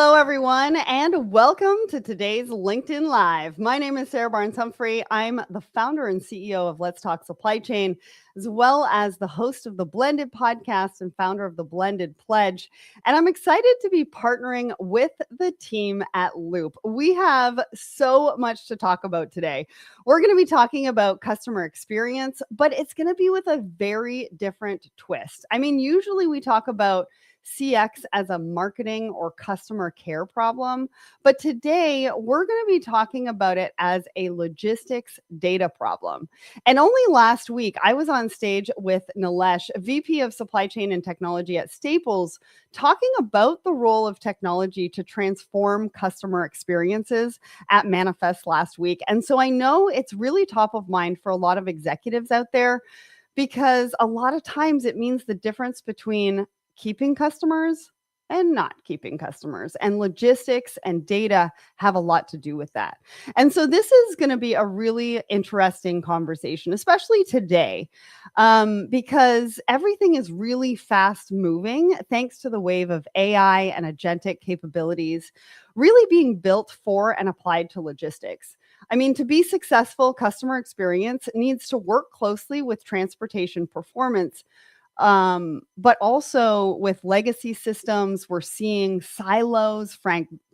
Hello, everyone, and welcome to today's LinkedIn Live. My name is Sarah Barnes-Humphrey. I'm the founder and CEO of Let's Talk Supply Chain, as well as the host of the Blended podcast and founder of the Blended Pledge. And I'm excited to be partnering with the team at Loop. We have so much to talk about today. We're going to be talking about customer experience, but it's going to be with a very different twist. I mean, usually we talk about CX as a marketing or customer care problem. But today we're going to be talking about it as a logistics data problem. And only last week, I was on stage with Nilesh, VP of Supply Chain and Technology at Staples, talking about the role of technology to transform customer experiences at Manifest last week. And so I know it's really top of mind for a lot of executives out there, because a lot of times it means the difference between keeping customers and not keeping customers. And logistics and data have a lot to do with that. And so this is going to be a really interesting conversation, especially today, because everything is really fast moving thanks to the wave of AI and agentic capabilities really being built for and applied to logistics. I mean, to be successful, customer experience needs to work closely with transportation performance. But also with legacy systems, we're seeing silos,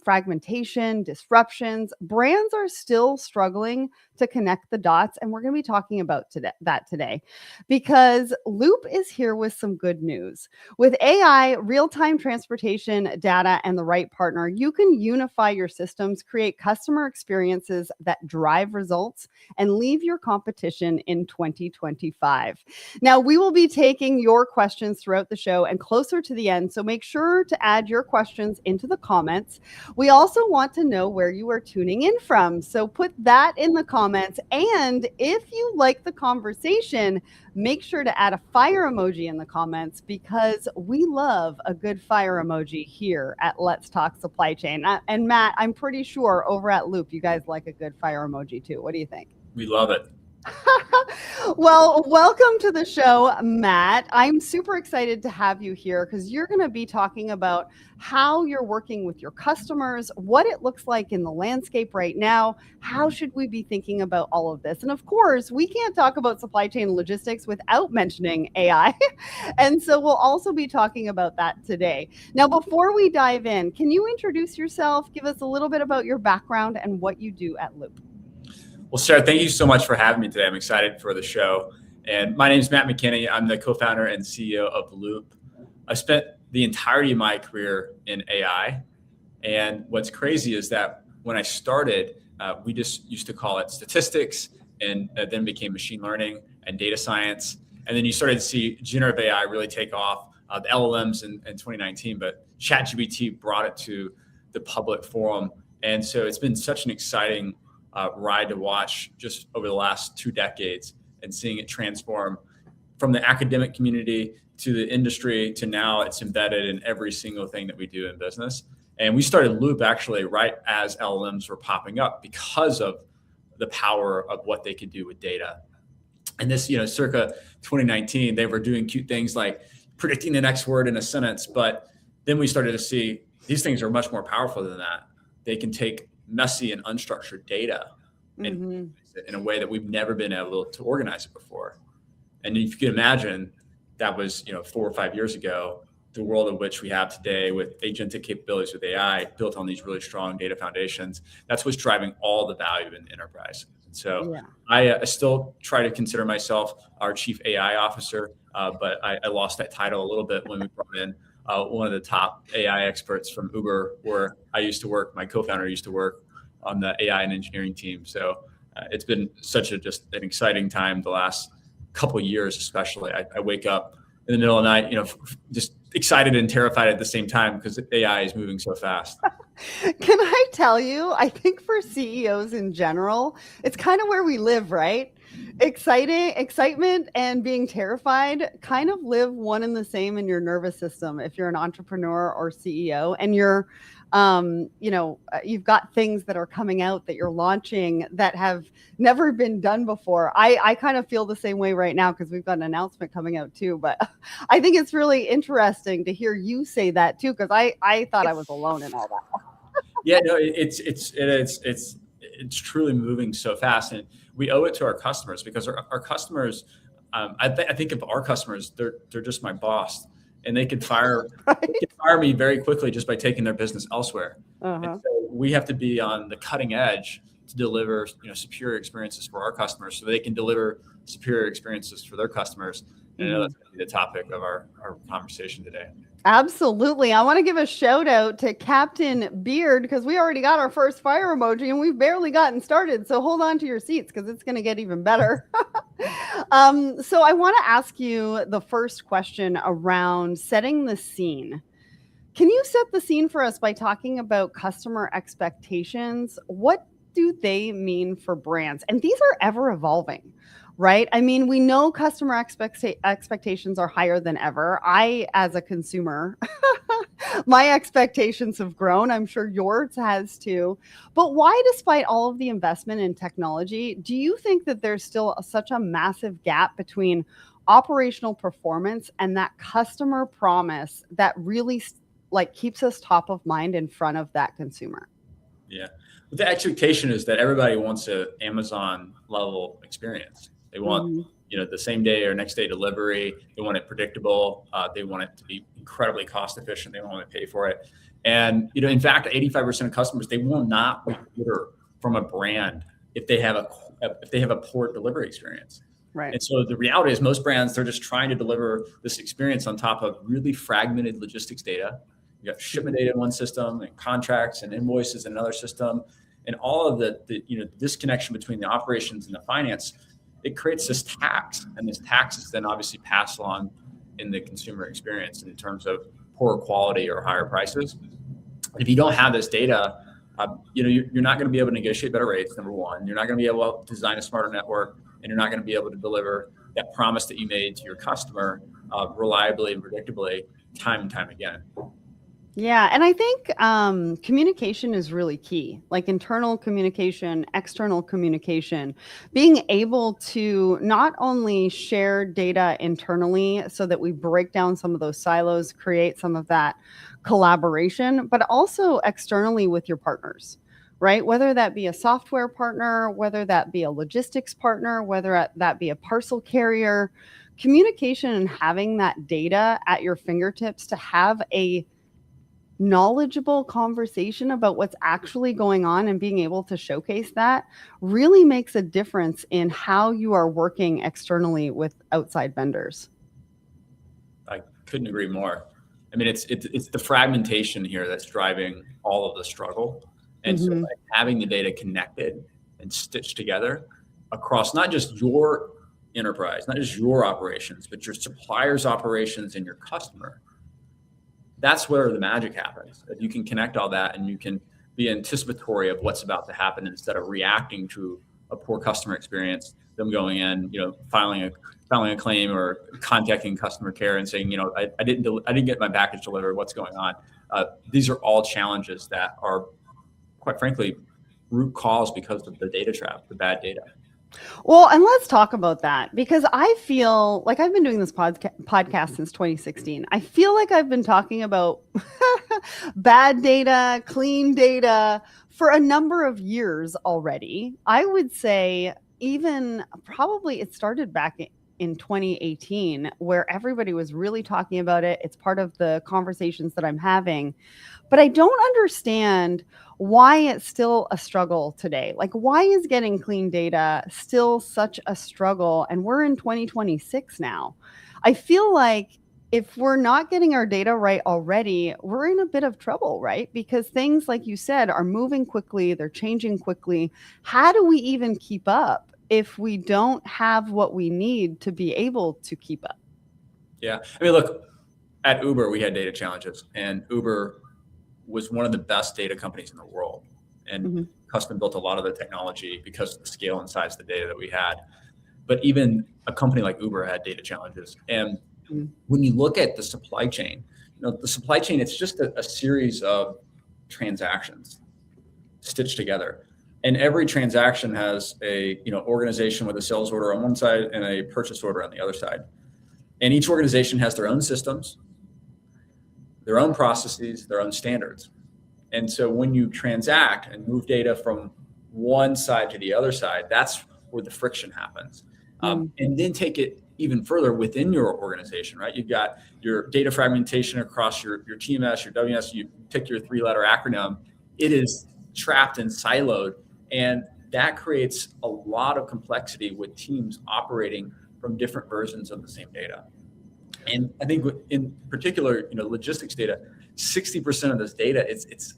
fragmentation, disruptions. Brands are still struggling to connect the dots, and we're going to be talking about that today, because Loop is here with some good news. With AI, real-time transportation data, and the right partner, you can unify your systems, create customer experiences that drive results, and leave your competition in 2025. Now, we will be taking your questions throughout the show and closer to the end, so make sure to add your questions into the comments. We also want to know where you are tuning in from, so put that in the comments. And if you like the conversation, make sure to add a fire emoji in the comments, because we love a good fire emoji here at Let's Talk Supply Chain. And Matt, I'm pretty sure over at Loop, you guys like a good fire emoji too. What do you think? We love it. Well, welcome to the show, Matt. I'm super excited to have you here because you're going to be talking about how you're working with your customers, what it looks like in the landscape right now, how should we be thinking about all of this? And of course, we can't talk about supply chain logistics without mentioning AI. And so we'll also be talking about that today. Now, before we dive in, can you introduce yourself, give us a little bit about your background and what you do at Loop? Well, Sarah, thank you so much for having me today. I'm excited for the show. And my name is Matt McKinney. I'm the co-founder and CEO of Loop. I spent the entirety of my career in AI. And what's crazy is that when I started, we just used to call it statistics, and then became machine learning and data science. And then you started to see generative AI really take off, the LLMs in 2019, but ChatGPT brought it to the public forum. And so it's been such an exciting ride to watch just over the last 2 decades, and seeing it transform from the academic community to the industry to now it's embedded in every single thing that we do in business. And we started Loop actually right as LLMs were popping up because of the power of what they could do with data. And this, circa 2019, they were doing cute things like predicting the next word in a sentence. But then we started to see these things are much more powerful than that. They can take messy and unstructured data in a way that we've never been able to organize it before. And if you can imagine, that was 4 or 5 years ago. The world in which we have today with agentic capabilities with AI built on these really strong data foundations, that's what's driving all the value in the enterprise. And so I still try to consider myself our chief AI officer, but I lost that title a little bit when we brought in one of the top AI experts from Uber, where I used to work. My co-founder used to work on the AI and engineering team. So it's been such just an exciting time the last couple of years, especially. I wake up in the middle of the night, just excited and terrified at the same time because AI is moving so fast. Can I tell you, I think for CEOs in general, it's kind of where we live, right? Excitement and being terrified kind of live one and the same in your nervous system if you're an entrepreneur or CEO, and you're you've got things that are coming out that you're launching that have never been done before. I kind of feel the same way right now because we've got an announcement coming out too, but I think it's really interesting to hear you say that too, because I thought I was alone in all that. Yeah, no, it's truly moving so fast, and we owe it to our customers because our customers. I think of our customers, they're just my boss, and they could fire Right? they could fire me very quickly just by taking their business elsewhere. And Uh-huh. so we have to be on the cutting edge to deliver superior experiences for our customers, so they can deliver superior experiences for their customers. And I know that's going to be the topic of our conversation today. Absolutely. I want to give a shout out to Captain Beard because we already got our first fire emoji and we've barely gotten started. So hold on to your seats because it's going to get even better. So I want to ask you the first question around setting the scene. Can you set the scene for us by talking about customer expectations? What do they mean for brands? And these are ever evolving, right? I mean, we know customer expectations are higher than ever. I, as a consumer, my expectations have grown. I'm sure yours has too. But why, despite all of the investment in technology, do you think that there's still such a massive gap between operational performance and that customer promise that really keeps us top of mind in front of that consumer? Yeah. But the expectation is that everybody wants a Amazon level experience. They want, the same day or next day delivery. They want it predictable. They want it to be incredibly cost efficient. They don't want to pay for it. And, in fact, 85% of customers, they will not order from a brand if they have a poor delivery experience. Right. And so the reality is most brands, they're just trying to deliver this experience on top of really fragmented logistics data. You have shipment data in one system and contracts and invoices in another system. And all of the disconnection between the operations and the finance, it creates this tax. And this tax is then obviously passed along in the consumer experience in terms of poor quality or higher prices. If you don't have this data, you're not going to be able to negotiate better rates, number one. You're not going to be able to design a smarter network, and you're not going to be able to deliver that promise that you made to your customer reliably and predictably time and time again. Yeah. And I think communication is really key, like internal communication, external communication, being able to not only share data internally so that we break down some of those silos, create some of that collaboration, but also externally with your partners, right? Whether that be a software partner, whether that be a logistics partner, whether that be a parcel carrier, communication and having that data at your fingertips to have a knowledgeable conversation about what's actually going on and being able to showcase that really makes a difference in how you are working externally with outside vendors. I couldn't agree more. I mean, it's the fragmentation here that's driving all of the struggle. And so having the data connected and stitched together across not just your enterprise, not just your operations, but your supplier's operations and your customer, that's where the magic happens. If you can connect all that and you can be anticipatory of what's about to happen instead of reacting to a poor customer experience, them going in, filing a claim or contacting customer care and saying, I didn't get my package delivered. What's going on? These are all challenges that are, quite frankly, root cause because of the data trap, the bad data. Well, and let's talk about that because I feel like I've been doing this podcast since 2016. I feel like I've been talking about bad data, clean data for a number of years already. I would say even probably it started back in 2018 where everybody was really talking about it. It's part of the conversations that I'm having, but I don't understand why it's still a struggle today. Like, why is getting clean data still such a struggle? And we're in 2026 now. I feel like if we're not getting our data right already, we're in a bit of trouble, right? Because things, like you said, are moving quickly, they're changing quickly. How do we even keep up if we don't have what we need to be able to keep up? Yeah. I mean, look, at Uber, we had data challenges, and Uber was one of the best data companies in the world and custom built a lot of the technology because of the scale and size of the data that we had. But even a company like Uber had data challenges. And when you look at the supply chain, it's just a series of transactions stitched together. And every transaction has a organization with a sales order on one side and a purchase order on the other side. And each organization has their own systems, their own processes, their own standards. And so when you transact and move data from one side to the other side, that's where the friction happens. And then take it even further within your organization, right? You've got your data fragmentation across your TMS, your WMS, you pick your 3-letter acronym. It is trapped and siloed. And that creates a lot of complexity with teams operating from different versions of the same data. And I think in particular, logistics data, 60% of this data, it's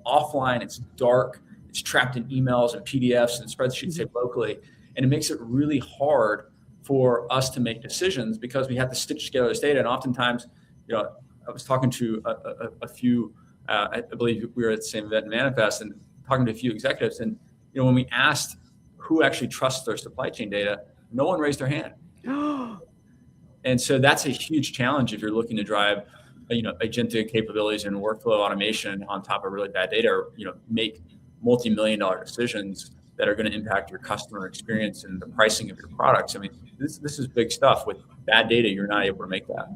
offline, it's dark, it's trapped in emails and PDFs and spreadsheets saved locally. And it makes it really hard for us to make decisions because we have to stitch together this data. And oftentimes, I was talking to a few, I believe we were at the same event in Manifest, and talking to a few executives. And, when we asked who actually trusts their supply chain data, no one raised their hand. And so that's a huge challenge if you're looking to drive, agentic capabilities and workflow automation on top of really bad data, or, make multi-million-dollar decisions that are going to impact your customer experience and the pricing of your products. I mean, this is big stuff. With bad data, you're not able to make that.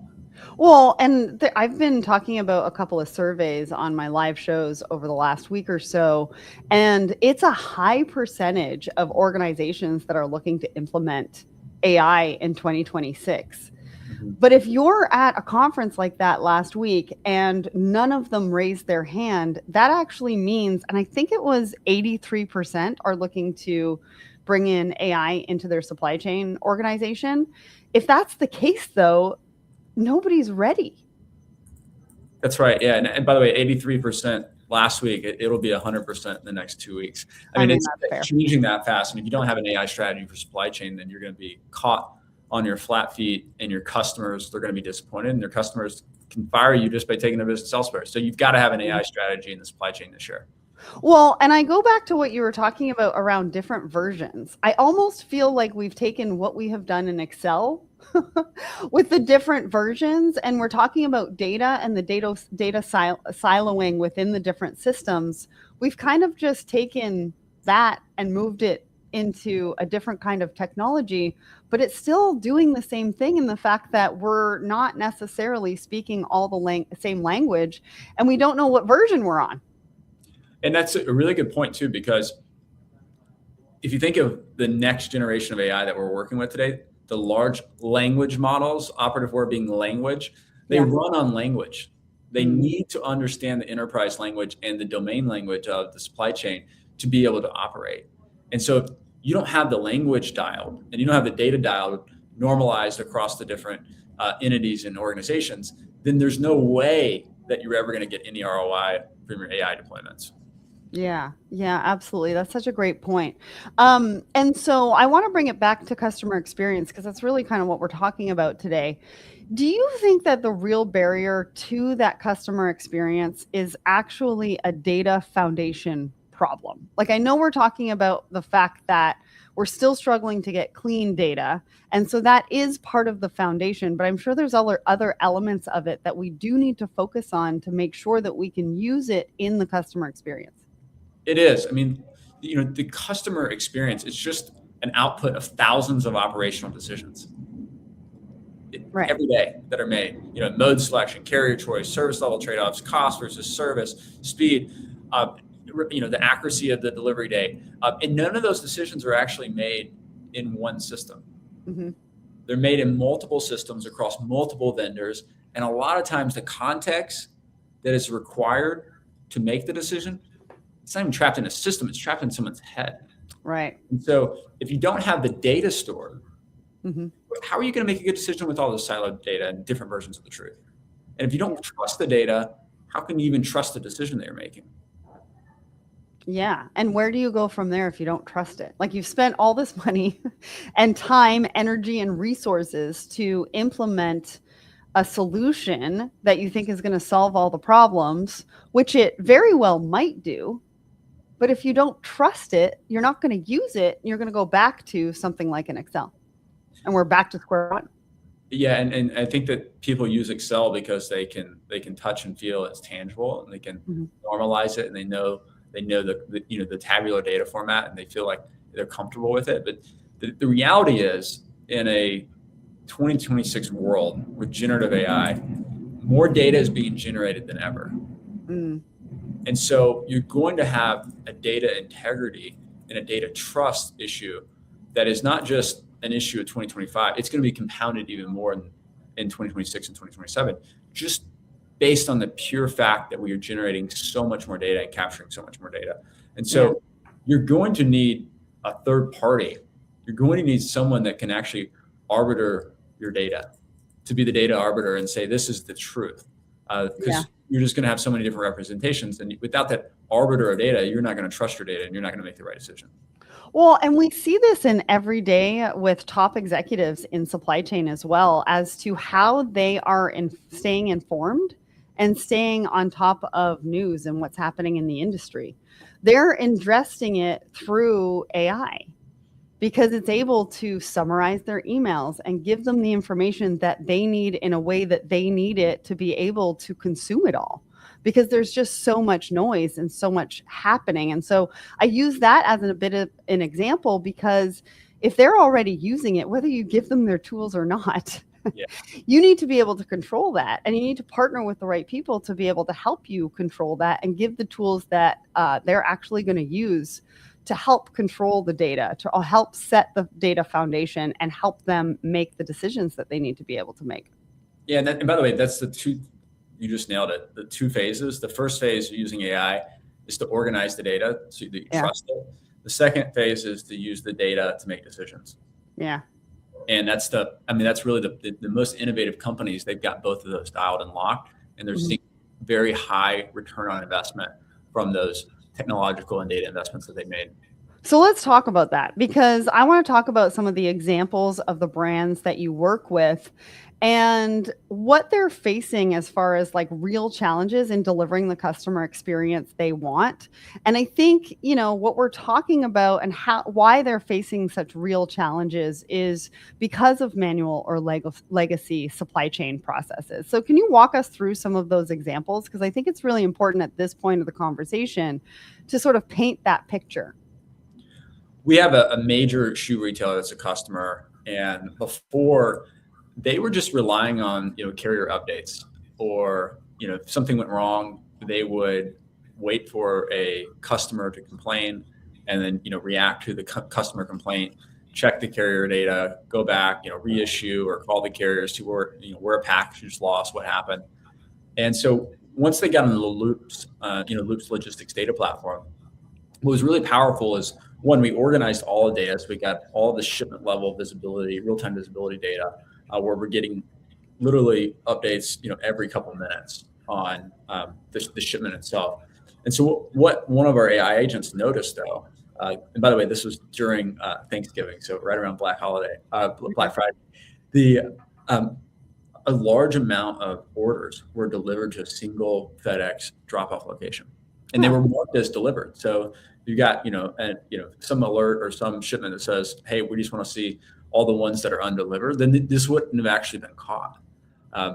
Well, and I've been talking about a couple of surveys on my live shows over the last week or so, and it's a high percentage of organizations that are looking to implement AI in 2026. But if you're at a conference like that last week and none of them raised their hand, that actually means, and I think it was 83% are looking to bring in AI into their supply chain organization. If that's the case, though, nobody's ready. That's right. Yeah. And by the way, 83% last week, it'll be 100% in the next 2 weeks. I mean, it's changing that fast. And if you don't have an AI strategy for supply chain, then you're going to be caught on your flat feet, and your customers, they're going to be disappointed, and their customers can fire you just by taking their business elsewhere. So you've got to have an AI strategy in the supply chain this year. Well, and I go back to what you were talking about around different versions. I almost feel like we've taken what we have done in Excel with the different versions, and we're talking about data and the data siloing within the different systems. We've kind of just taken that and moved it into a different kind of technology, but it's still doing the same thing in the fact that we're not necessarily speaking all the same language, and we don't know what version we're on. And that's a really good point too, because if you think of the next generation of AI that we're working with today, the large language models, operative word being language, they run on language. They need to understand the enterprise language and the domain language of the supply chain to be able to operate. And so if you don't have the language dialed and you don't have the data dialed, normalized across the different entities and organizations, then there's no way that you're ever going to get any ROI from your AI deployments. Yeah, absolutely. That's such a great point. And so I want to bring it back to customer experience, because that's really kind of what we're talking about today. Do you think that the real barrier to that customer experience is actually a data foundation problem? Like, I know we're talking about the fact that we're still struggling to get clean data, and so that is part of the foundation, but I'm sure there's other elements of it that we do need to focus on to make sure that we can use it in the customer experience. It is. I mean, the customer experience is just an output of thousands of operational decisions every day that are made. Mode selection, carrier choice, service level trade-offs, cost versus service, speed, the accuracy of the delivery day. And none of those decisions are actually made in one system. Mm-hmm. They're made in multiple systems across multiple vendors. And a lot of times the context that is required to make the decision, it's not even trapped in a system, it's trapped in someone's head. Right. And so if you don't have the data stored, how are you going to make a good decision with all the siloed data and different versions of the truth? And if you don't trust the data, how can you even trust the decision that you're making? Yeah. And where do you go from there if you don't trust it? Like, you've spent all this money and time, energy, and resources to implement a solution that you think is going to solve all the problems, which it very well might do. But if you don't trust it, you're not going to use it. You're going to go back to something like an Excel. And we're back to square one. Yeah, and I think that people use Excel because they can touch and feel it's tangible, and they can normalize it, and they know the tabular data format, and they feel like they're comfortable with it. But the reality is, in a 2026 world with generative AI, more data is being generated than ever. And so you're going to have a data integrity and a data trust issue that is not just an issue of 2025. It's going to be compounded even more in 2026 and 2027, just based on the pure fact that we are generating so much more data and capturing so much more data. And so you're going to need a third party. You're going to need someone that can actually arbiter your data, to be the data arbiter and say, this is the truth. Because you're just going to have so many different representations. And without that arbiter of data, you're not going to trust your data and you're not going to make the right decision. Well, and we see this in every day with top executives in supply chain as well, as to how they are staying informed and staying on top of news and what's happening in the industry. They're ingesting it through AI because it's able to summarize their emails and give them the information that they need in a way that they need it to be able to consume it all, because there's just so much noise and so much happening. And so I use that as a bit of an example, because if they're already using it, whether you give them their tools or not, you need to be able to control that. And you need to partner with the right people to be able to help you control that and give the tools that they're actually going to use to help control the data, to help set the data foundation and help them make the decisions that they need to be able to make. Yeah, and by the way, that's the two, you just nailed it. The two phases. The first phase using AI is to organize the data so that you trust it. The second phase is to use the data to make decisions. Yeah. And that's really the most innovative companies. They've got both of those dialed and locked, and they're seeing very high return on investment from those technological and data investments that they made. So let's talk about that, because I want to talk about some of the examples of the brands that you work with and what they're facing as far as like real challenges in delivering the customer experience they want. And I think, what we're talking about and why they're facing such real challenges is because of manual or legacy supply chain processes. So can you walk us through some of those examples? Because I think it's really important at this point of the conversation to sort of paint that picture. We have a major shoe retailer that's a customer, and before they were just relying on carrier updates, or if something went wrong, they would wait for a customer to complain and then react to the customer complaint, check the carrier data, go back, reissue or call the carriers to where a package is lost, what happened. And so once they got into the Loop's logistics data platform, what was really powerful is, one, we organized all the data. So we got all the shipment level visibility, real-time visibility data, where we're getting literally updates, every couple of minutes on the shipment itself. And so what one of our AI agents noticed, though, and by the way, this was during Thanksgiving, so right around Black Friday, a large amount of orders were delivered to a single FedEx drop-off location, and they were marked as delivered. So you got, some alert or some shipment that says, hey, we just want to see all the ones that are undelivered, then this wouldn't have actually been caught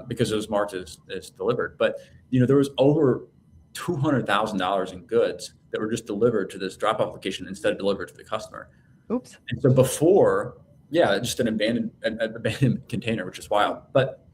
because it was marked as delivered. But, there was over $200,000 in goods that were just delivered to this drop-off location instead of delivered to the customer. Oops. And so before, just an abandoned container, which is wild. But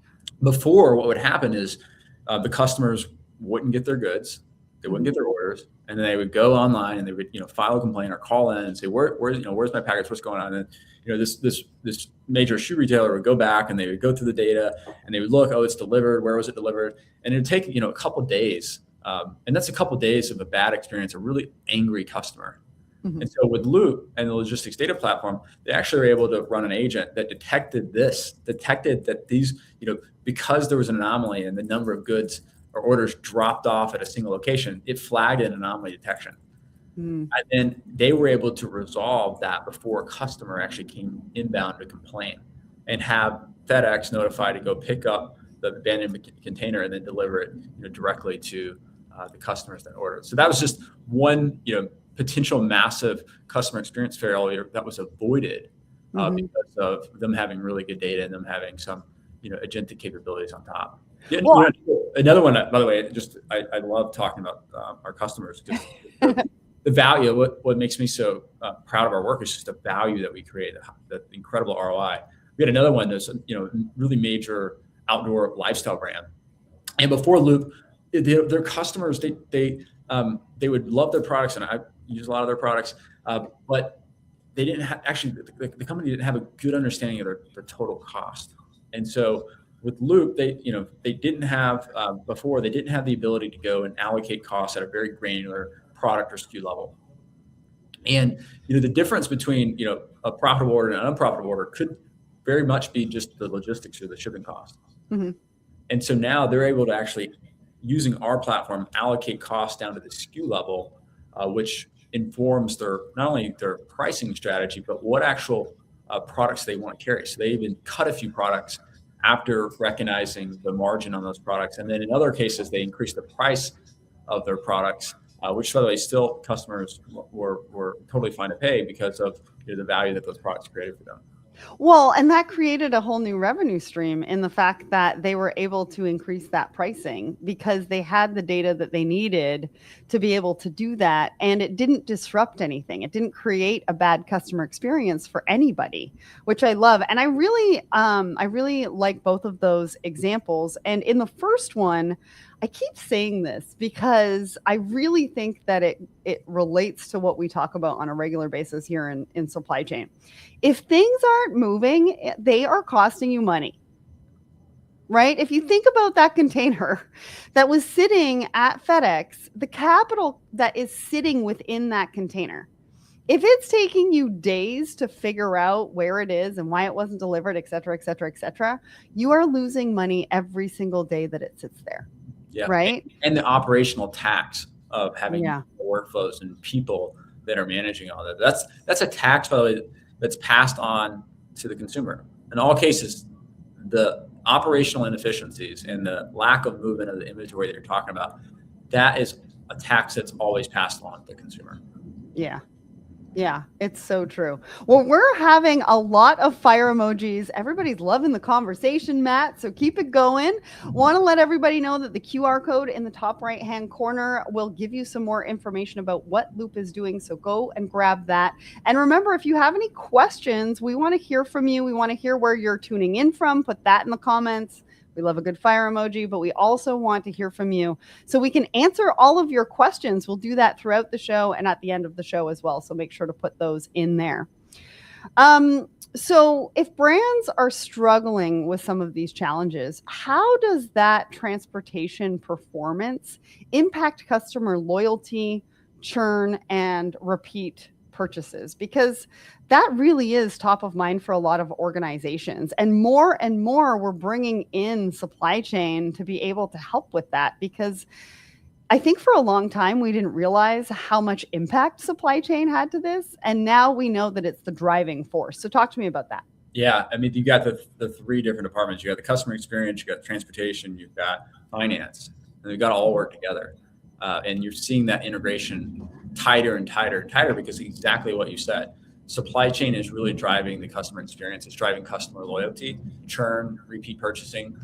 before, what would happen is the customers wouldn't get their goods. They wouldn't get their orders, and then they would go online and they would, file a complaint or call in and say, where's my package? What's going on? And this major shoe retailer would go back and they would go through the data and they would look, it's delivered. Where was it delivered? And it would take, a couple of days. And that's a couple of days of a bad experience, a really angry customer. Mm-hmm. And so with Loop and the logistics data platform, they actually were able to run an agent that detected that these, because there was an anomaly in the number of goods or orders dropped off at a single location, it flagged an anomaly detection. And then they were able to resolve that before a customer actually came inbound to complain, and have FedEx notified to go pick up the abandoned container and then deliver it directly to the customers that ordered. So that was just one potential massive customer experience failure that was avoided because of them having really good data and them having some agentic capabilities on top. Yeah, well, another one, by the way, I love talking about our customers. The value, what makes me so proud of our work is just the value that we create, the incredible ROI. We had another one that's really major outdoor lifestyle brand, and before Loop, their customers they they would love their products, and I use a lot of their products, but they didn't actually, the company didn't have a good understanding of their total cost. And so with Loop, they didn't have, before, they didn't have the ability to go and allocate costs at a very granular product or SKU level. And the difference between a profitable order and an unprofitable order could very much be just the logistics or the shipping cost. Mm-hmm. And so now they're able to actually, using our platform, allocate costs down to the SKU level, which informs not only their pricing strategy, but what actual products they want to carry. So they even cut a few products after recognizing the margin on those products. And then in other cases, they increase the price of their products, which, by the way, still customers were totally fine to pay because of the value that those products created for them. Well, and that created a whole new revenue stream in the fact that they were able to increase that pricing because they had the data that they needed to be able to do that. And it didn't disrupt anything. It didn't create a bad customer experience for anybody, which I love. And I really like both of those examples. And in the first one, I keep saying this because I really think that it relates to what we talk about on a regular basis here in supply chain. If things aren't moving, they are costing you money, right? If you think about that container that was sitting at FedEx, the capital that is sitting within that container, if it's taking you days to figure out where it is and why it wasn't delivered, et cetera, et cetera, et cetera, you are losing money every single day that it sits there. Yeah. Right. And the operational tax of having workflows and people that are managing all that. That's a tax, by the way, that's passed on to the consumer. In all cases, the operational inefficiencies and the lack of movement of the inventory that you're talking about, that is a tax that's always passed on to the consumer. Yeah. Yeah, it's so true. Well, we're having a lot of fire emojis. Everybody's loving the conversation, Matt. So keep it going. Want to let everybody know that the QR code in the top right-hand corner will give you some more information about what Loop is doing. So go and grab that. And remember, if you have any questions, we want to hear from you. We want to hear where you're tuning in from. Put that in the comments. We love a good fire emoji, but we also want to hear from you so we can answer all of your questions. We'll do that throughout the show and at the end of the show as well. So make sure to put those in there. So if brands are struggling with some of these challenges, how does that transportation performance impact customer loyalty, churn, and repeat purchases? Because that really is top of mind for a lot of organizations, and more we're bringing in supply chain to be able to help with that, because I think for a long time we didn't realize how much impact supply chain had to this, and now we know that it's the driving force. So talk to me about that. Yeah, I mean, you got the three different departments. You got the customer experience, you got transportation, you've got finance, and they've got to all work together. And you're seeing that integration tighter and tighter and tighter because exactly what you said. Supply chain is really driving the customer experience. It's driving customer loyalty, churn, repeat purchasing.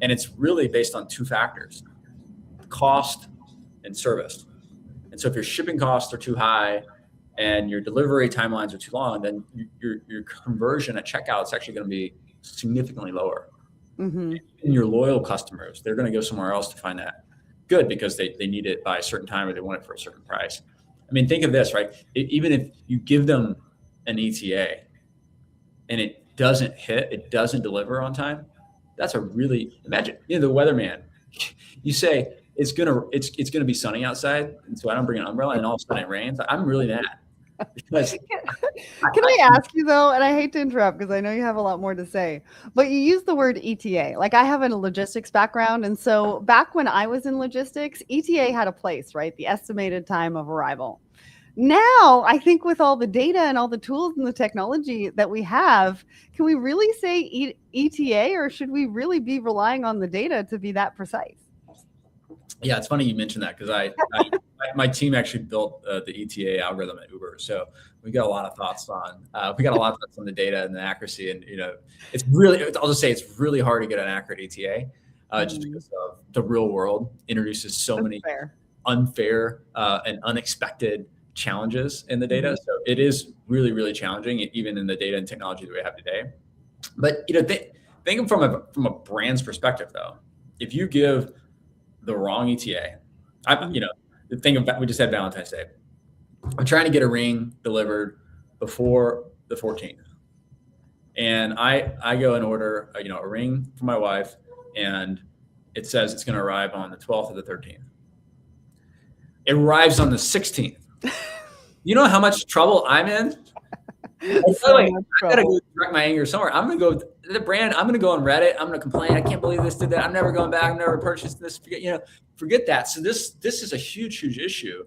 And it's really based on two factors: cost and service. And so if your shipping costs are too high and your delivery timelines are too long, then your conversion at checkout is actually going to be significantly lower. Mm-hmm. And your loyal customers, they're going to go somewhere else to find that good because they need it by a certain time or they want it for a certain price. I mean, think of this, right? Even if you give them an ETA and it doesn't hit, it doesn't deliver on time, that's a really, imagine, the weatherman, you say it's gonna be sunny outside, and so I don't bring an umbrella, and all of a sudden it rains. I'm really mad. Because Can I ask you though, and I hate to interrupt because I know you have a lot more to say, but you use the word ETA. Like, I have a logistics background, and so back when I was in logistics, ETA had a place, right? The estimated time of arrival. Now, I think with all the data and all the tools and the technology that we have, can we really say ETA, or should we really be relying on the data to be that precise? Yeah, it's funny you mentioned that because my team actually built the ETA algorithm at Uber, so we got a lot of thoughts on the data and the accuracy, and it's really, I'll just say it's really hard to get an accurate ETA just because of the real world introduces so many unfair and unexpected challenges in the data. So it is really, really challenging, even in the data and technology that we have today. But think from a brand's perspective, though. If you give the wrong ETA, this thing about, we just had Valentine's Day. I'm trying to get a ring delivered before the 14th. And I go and order, a ring for my wife, and it says it's going to arrive on the 12th or the 13th. It arrives on the 16th. You know how much trouble I'm in? I gotta go direct my anger somewhere. I'm gonna go the brand. I'm gonna go on Reddit. I'm gonna complain. I can't believe this did that. I'm never going back. I'm never purchasing this. Forget that. So this is a huge issue,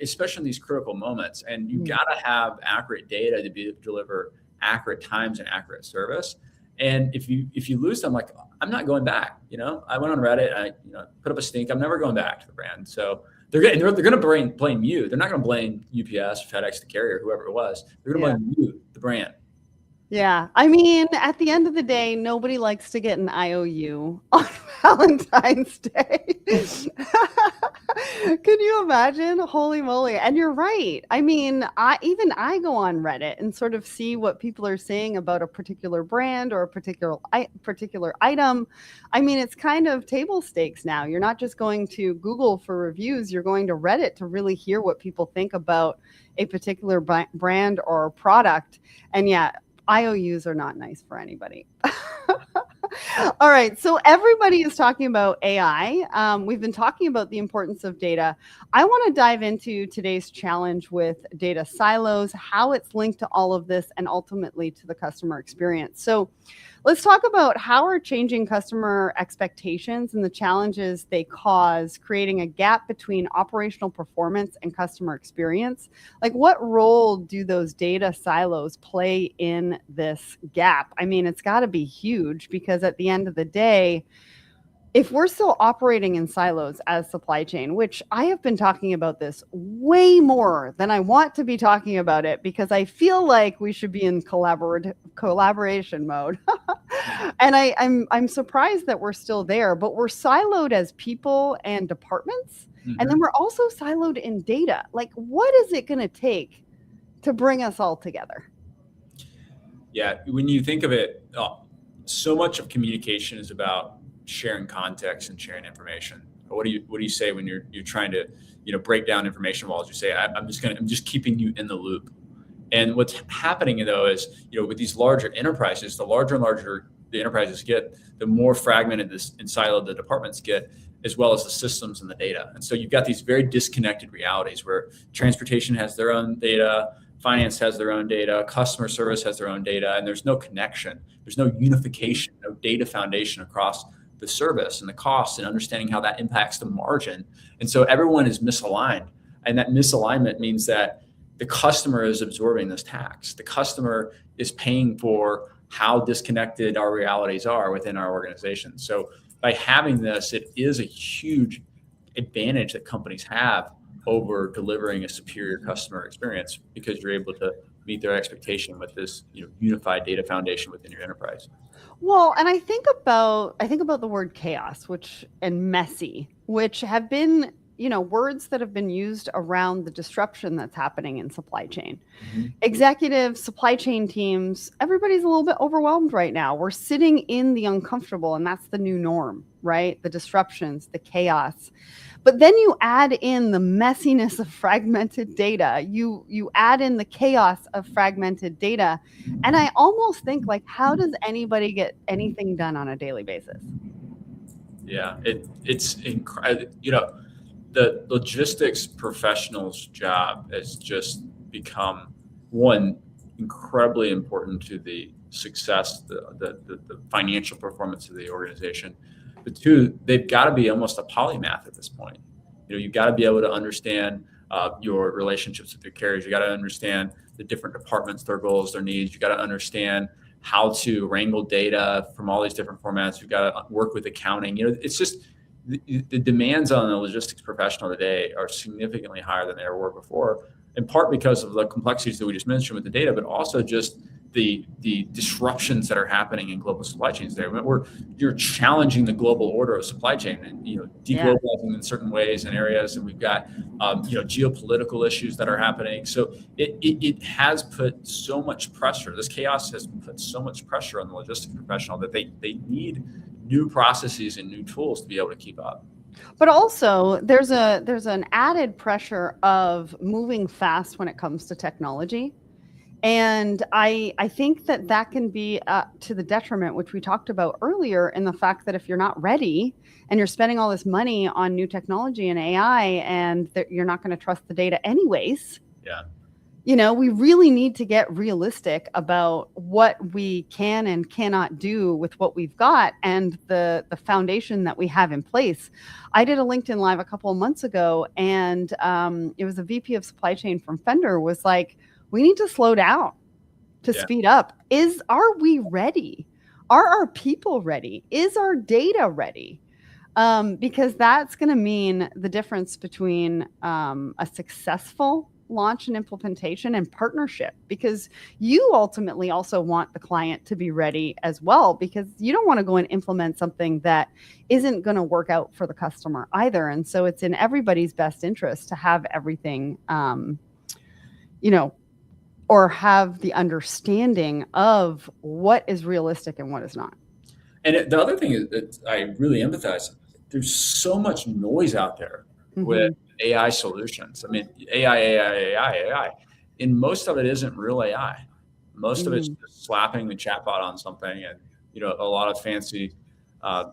especially in these critical moments. And you gotta have accurate data to be able to deliver accurate times and accurate service. And if you lose them, like, I'm not going back. I went on Reddit. I put up a stink. I'm never going back to the brand. So they're going to blame you. They're not going to blame UPS, FedEx, the carrier, whoever it was. They're going to blame you, the brand. Yeah. I mean, at the end of the day, nobody likes to get an IOU on Valentine's Day. Can you imagine? Holy moly. And you're right. I mean, I go on Reddit and sort of see what people are saying about a particular brand or a particular item. I mean, it's kind of table stakes now. You're not just going to Google for reviews. You're going to Reddit to really hear what people think about a particular brand or product. And yeah, IOUs are not nice for anybody. All right. So everybody is talking about AI. We've been talking about the importance of data. I want to dive into today's challenge with data silos, how it's linked to all of this, and ultimately to the customer experience. So let's talk about how are changing customer expectations and the challenges they cause, creating a gap between operational performance and customer experience. Like, what role do those data silos play in this gap? I mean, it's got to be huge, because at the end of the day, if we're still operating in silos as supply chain, which I have been talking about this way more than I want to be talking about it, because I feel like we should be in collaboration mode. And I'm surprised that we're still there, but we're siloed as people and departments. Mm-hmm. And then we're also siloed in data. Like, what is it going to take to bring us all together? Yeah, when you think of it, so much of communication is about sharing context and sharing information. What do you say when you're trying to break down information walls? You say, I'm just keeping you in the loop. And what's happening though is, with these larger enterprises, the larger and larger the enterprises get, the more fragmented and siloed the departments get, as well as the systems and the data. And so you've got these very disconnected realities where transportation has their own data, finance has their own data, customer service has their own data, and there's no connection. There's no unification, no data foundation across the service and the costs and understanding how that impacts the margin. And so everyone is misaligned. And that misalignment means that the customer is absorbing this tax. The customer is paying for how disconnected our realities are within our organization. So by having this, it is a huge advantage that companies have over delivering a superior customer experience, because you're able to meet their expectation with this unified data foundation within your enterprise. Well, and I think about the word chaos, and messy, which have been words that have been used around the disruption that's happening in supply chain. Mm-hmm. Executive supply chain teams, everybody's a little bit overwhelmed right now. We're sitting in the uncomfortable, and that's the new norm, right? The disruptions, the chaos. But then you add in the messiness of fragmented data. You add in the chaos of fragmented data. And I almost think, like, how does anybody get anything done on a daily basis? Yeah, it's incredible. The logistics professional's job has just become, one, incredibly important to the success, the financial performance of the organization. But two, they've got to be almost a polymath at this point. You've got to be able to understand your relationships with your carriers. You got to understand the different departments, their goals, their needs. You got to understand how to wrangle data from all these different formats. You've got to work with accounting. It's just the demands on the logistics professional today are significantly higher than they ever were before, in part because of the complexities that we just mentioned with the data, but also just the disruptions that are happening in global supply chains today. You're challenging the global order of supply chain and deglobalizing in certain ways and areas, and we've got geopolitical issues that are happening. So it has put so much pressure. This chaos has put so much pressure on the logistics professional that they need new processes and new tools to be able to keep up. But also there's an added pressure of moving fast when it comes to technology. And I think that can be to the detriment, which we talked about earlier, in the fact that if you're not ready and you're spending all this money on new technology and AI, and that you're not going to trust the data anyways, Yeah. we really need to get realistic about what we can and cannot do with what we've got and the foundation that we have in place. I did a LinkedIn Live a couple of months ago, and it was a VP of supply chain from Fender was like, we need to slow down to speed up. Are we ready? Are our people ready? Is our data ready? Because that's going to mean the difference between a successful launch and implementation and partnership, because you ultimately also want the client to be ready as well, because you don't want to go and implement something that isn't going to work out for the customer either. And so it's in everybody's best interest to have everything, or have the understanding of what is realistic and what is not. And the other thing is that I really empathize. There's so much noise out there with AI solutions. I mean, AI. And most of it isn't real AI. Most of it's just slapping the chatbot on something and, a lot of fancy,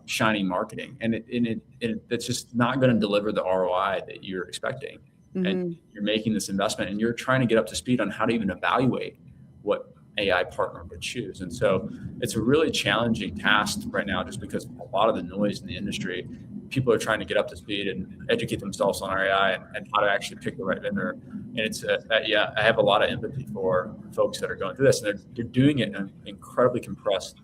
shiny marketing. And it's just not going to deliver the ROI that you're expecting. And you're making this investment and you're trying to get up to speed on how to even evaluate what AI partner would choose. And so it's a really challenging task right now, just because a lot of the noise in the industry, people are trying to get up to speed and educate themselves on AI and how to actually pick the right vendor. And it's I have a lot of empathy for folks that are going through this, and they're doing it in incredibly compressed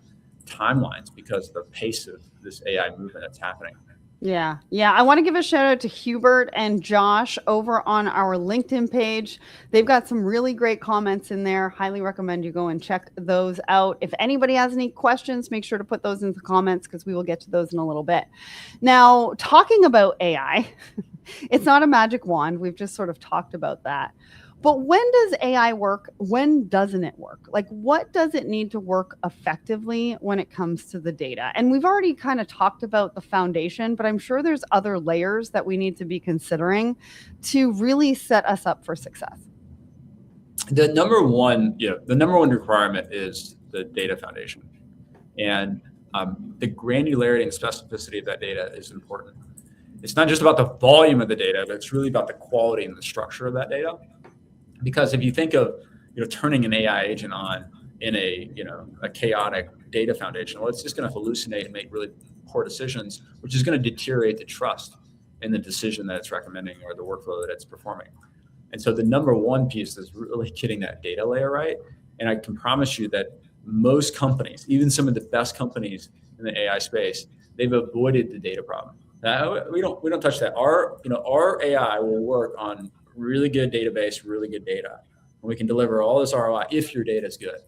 timelines because of the pace of this AI movement that's happening. Yeah. I want to give a shout out to Hubert and Josh over on our LinkedIn page. They've got some really great comments in there. Highly recommend you go and check those out. If anybody has any questions, make sure to put those in the comments, because we will get to those in a little bit. Now, talking about AI, it's not a magic wand. We've just sort of talked about that. But when does AI work? When doesn't it work? Like, what does it need to work effectively when it comes to the data? And we've already kind of talked about the foundation, but I'm sure there's other layers that we need to be considering to really set us up for success. The number one requirement is the data foundation. And the granularity and specificity of that data is important. It's not just about the volume of the data, but it's really about the quality and the structure of that data. Because if you think of turning an AI agent on in a chaotic data foundation, well, it's just going to hallucinate and make really poor decisions, which is going to deteriorate the trust in the decision that it's recommending or the workflow that it's performing. And so the number one piece is really getting that data layer right. And I can promise you that most companies, even some of the best companies in the AI space, they've avoided the data problem. We don't touch that. Our AI will work on really good database, really good data. And we can deliver all this ROI if your data is good.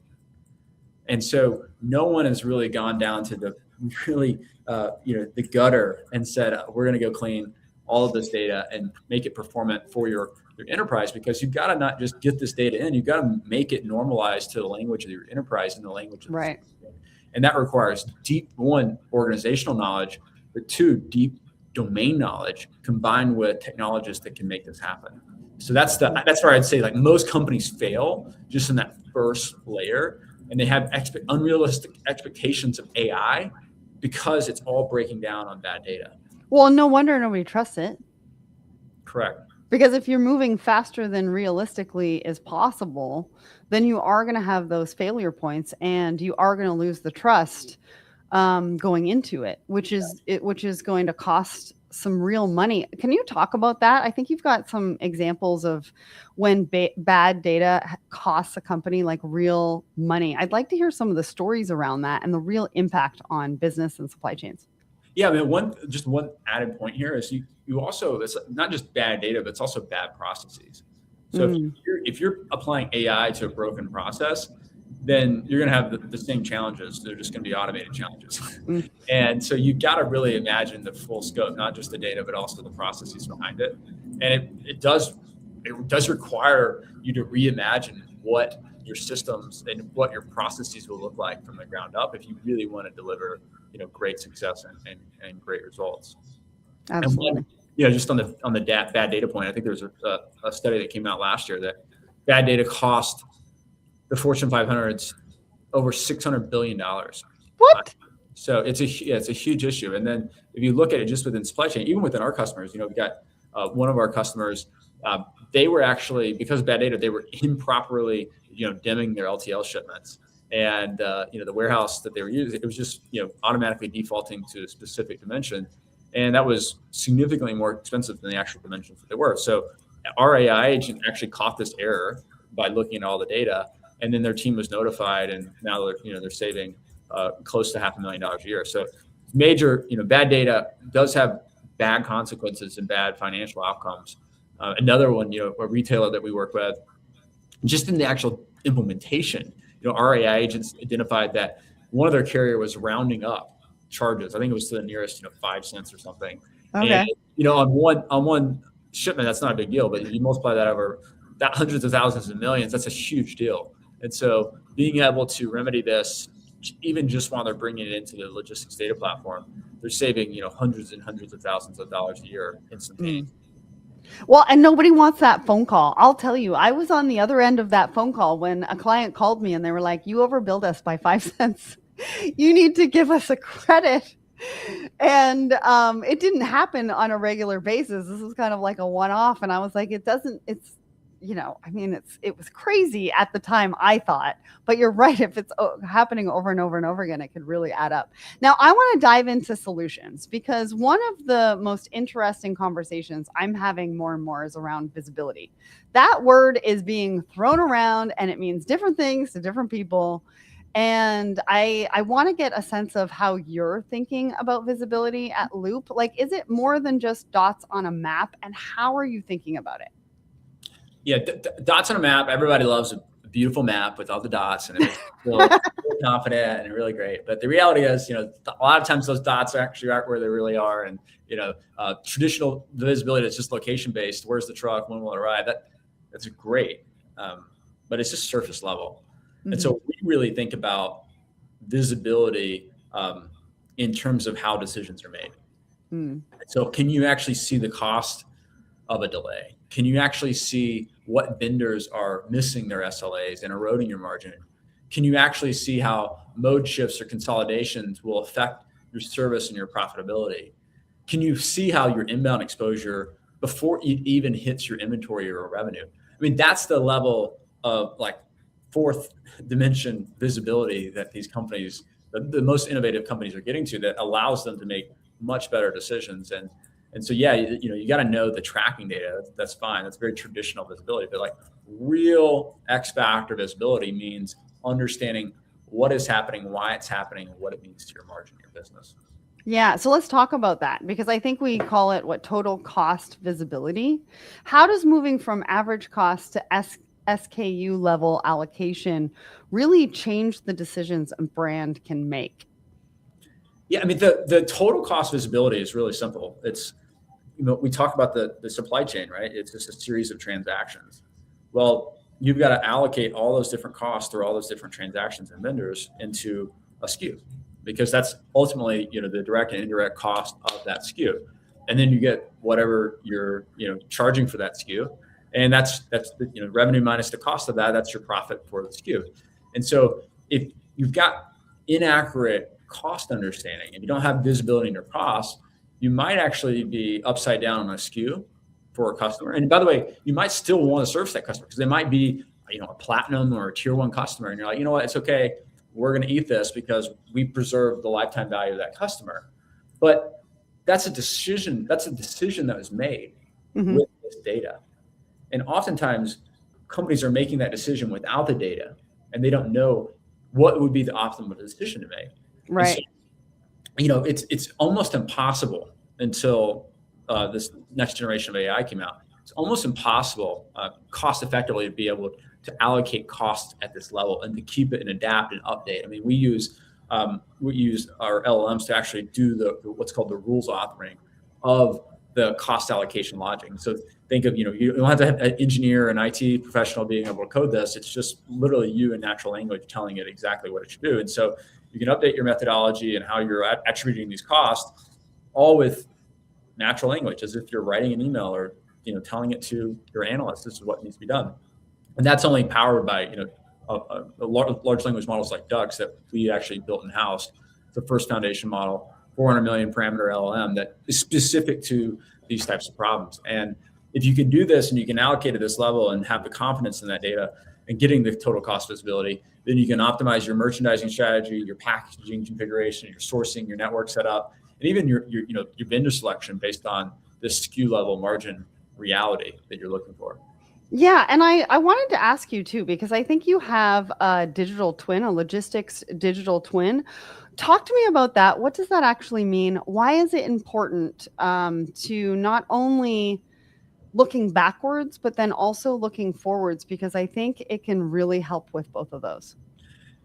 And so no one has really gone down to the really, the gutter and said, we're going to go clean all of this data and make it performant for your enterprise, because you've got to not just get this data in, you've got to make it normalized to the language of your enterprise and the language of right. And that requires deep, one, organizational knowledge, but two, deep domain knowledge combined with technologists that can make this happen. So that's where I'd say, like, most companies fail just in that first layer, and they have unrealistic expectations of AI because it's all breaking down on bad data. Well, no wonder nobody trusts it. Correct. Because if you're moving faster than realistically is possible, then you are going to have those failure points, and you are going to lose the trust going into it, which is going to cost some real money. Can you talk about that? I think you've got some examples of when bad data costs a company like real money. I'd like to hear some of the stories around that and the real impact on business and supply chains. Yeah, I mean, one added point here is you also, it's not just bad data, but it's also bad processes. So if you're applying AI to a broken process, then you're going to have the same challenges. They're just going to be automated challenges. And so you've got to really imagine the full scope, not just the data, but also the processes behind it. And it does require you to reimagine what your systems and what your processes will look like from the ground up if you really want to deliver great success and great results. Absolutely. And just on the bad data point, I think there's a study that came out last year that bad data cost the Fortune 500s over $600 billion. What? So it's a huge issue. And then if you look at it just within supply chain, even within our customers, we got one of our customers, they were actually, because of bad data, they were improperly, dimming their LTL shipments. And, the warehouse that they were using, it was just, automatically defaulting to a specific dimension. And that was significantly more expensive than the actual dimensions that they were. So our AI agent actually caught this error by looking at all the data, and then their team was notified, and now they're saving close to $500,000 a year. So major, bad data does have bad consequences and bad financial outcomes. Another one, a retailer that we work with, just in the actual implementation, our AI agents identified that one of their carrier was rounding up charges. I think it was to the nearest, 5 cents or something. Okay. And on one shipment, that's not a big deal, but you multiply that over hundreds of thousands and millions, that's a huge deal. And so being able to remedy this, even just while they're bringing it into the logistics data platform, they're saving, hundreds and hundreds of thousands of dollars a year instantaneously. Well, and nobody wants that phone call. I'll tell you, I was on the other end of that phone call when a client called me and they were like, you overbilled us by 5 cents. You need to give us a credit. And it didn't happen on a regular basis. This was kind of like a one-off. And I was like, it was crazy at the time, I thought, but you're right. If it's happening over and over and over again, it could really add up. Now, I want to dive into solutions, because one of the most interesting conversations I'm having more and more is around visibility. That word is being thrown around and it means different things to different people. And I want to get a sense of how you're thinking about visibility at Loop. Like, is it more than just dots on a map, and how are you thinking about it? Yeah, dots on a map. Everybody loves a beautiful map with all the dots, and it makes you feel confident and really great. But the reality is, a lot of times those dots actually aren't where they really are. And traditional visibility that's just location based. Where's the truck? When will it arrive? That's great, but it's just surface level. Mm-hmm. And so we really think about visibility in terms of how decisions are made. Mm. So can you actually see the cost of a delay? Can you actually see what vendors are missing their SLAs and eroding your margin? Can you actually see how mode shifts or consolidations will affect your service and your profitability? Can you see how your inbound exposure before it even hits your inventory or revenue? I mean, that's the level of like fourth dimension visibility that these companies, the most innovative companies, are getting to, that allows them to make much better decisions. And so, yeah, you got to know the tracking data. That's fine. That's very traditional visibility. But like real X factor visibility means understanding what is happening, why it's happening, and what it means to your margin, your business. Yeah. So let's talk about that, because I think we call it total cost visibility. How does moving from average cost to SKU level allocation really change the decisions a brand can make? Yeah, I mean, the total cost visibility is really simple. It's, we talk about the supply chain, right? It's just a series of transactions. Well, you've got to allocate all those different costs through all those different transactions and vendors into a SKU, because that's ultimately, the direct and indirect cost of that SKU. And then you get whatever you're, charging for that SKU. And that's the revenue minus the cost of that. That's your profit for the SKU. And so if you've got inaccurate cost understanding and you don't have visibility in your costs, you might actually be upside down on a SKU for a customer. And by the way, you might still want to service that customer, because they might be, a platinum or a tier 1 customer. And you're like, you know what, it's okay. We're going to eat this because we preserve the lifetime value of that customer. But that's a decision. That's a decision that was made with this data. And oftentimes companies are making that decision without the data, and they don't know what would be the optimal decision to make. Right. So, it's almost impossible until this next generation of AI came out. It's almost impossible cost effectively to be able to allocate costs at this level and to keep it and adapt and update. I mean, we use our LLMs to actually do the what's called the rules authoring of the cost allocation logic. So think of, you don't have to have an engineer, an IT professional being able to code this. It's just literally you in natural language telling it exactly what it should do. And so you can update your methodology and how you're attributing these costs, all with natural language, as if you're writing an email or telling it to your analyst, this is what needs to be done. And that's only powered by large language models like Ducks that we actually built in-house. The first foundation model, 400 million parameter LLM that is specific to these types of problems. And if you can do this and you can allocate at this level and have the confidence in that data and getting the total cost visibility, then you can optimize your merchandising strategy, your packaging configuration, your sourcing, your network setup, and even your vendor selection based on this SKU level margin reality that you're looking for. Yeah, and I wanted to ask you too, because I think you have a digital twin, a logistics digital twin. Talk to me about that. What does that actually mean? Why is it important to not only looking backwards, but then also looking forwards? Because I think it can really help with both of those.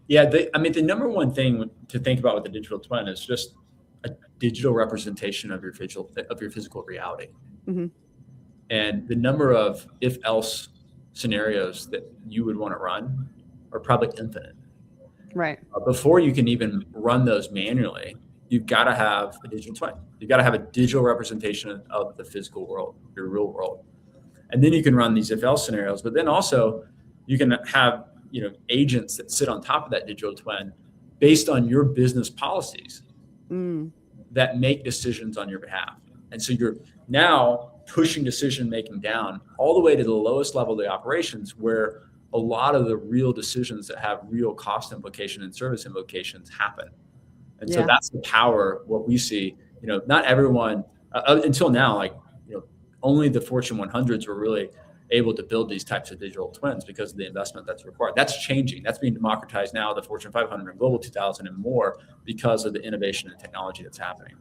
Yeah, the number one thing to think about with the digital twin is just a digital representation of your physical reality. Mm-hmm. And the number of if-else scenarios that you would want to run are probably infinite. Right. Before you can even run those manually, you've got to have a digital twin. You've got to have a digital representation of the physical world, your real world. And then you can run these if-else scenarios, but then also you can have agents that sit on top of that digital twin based on your business policies that make decisions on your behalf. And so you're now pushing decision making down all the way to the lowest level of the operations, where a lot of the real decisions that have real cost implication and service implications happen. And so that's the power. What we see, not everyone until now, only the Fortune 100s were really able to build these types of digital twins because of the investment that's required. That's changing. That's being democratized now, the Fortune 500 and Global 2000 and more, because of the innovation and technology that's happening.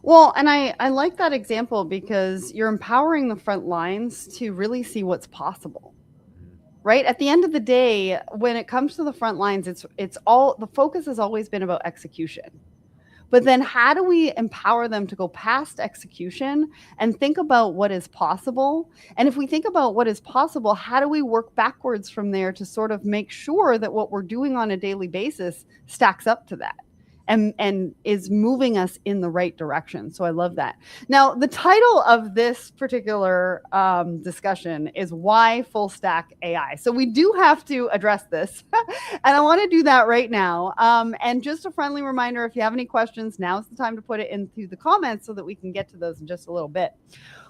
Well, and I like that example because you're empowering the front lines to really see what's possible, right? At the end of the day, when it comes to the front lines, it's all, the focus has always been about execution. But then how do we empower them to go past execution and think about what is possible? And if we think about what is possible, how do we work backwards from there to sort of make sure that what we're doing on a daily basis stacks up to that and is moving us in the right direction? So I love that. Now, the title of this particular discussion is Why Full Stack AI. So we do have to address this, and I want to do that right now. And just a friendly reminder, if you have any questions, now's the time to put it into the comments so that we can get to those in just a little bit.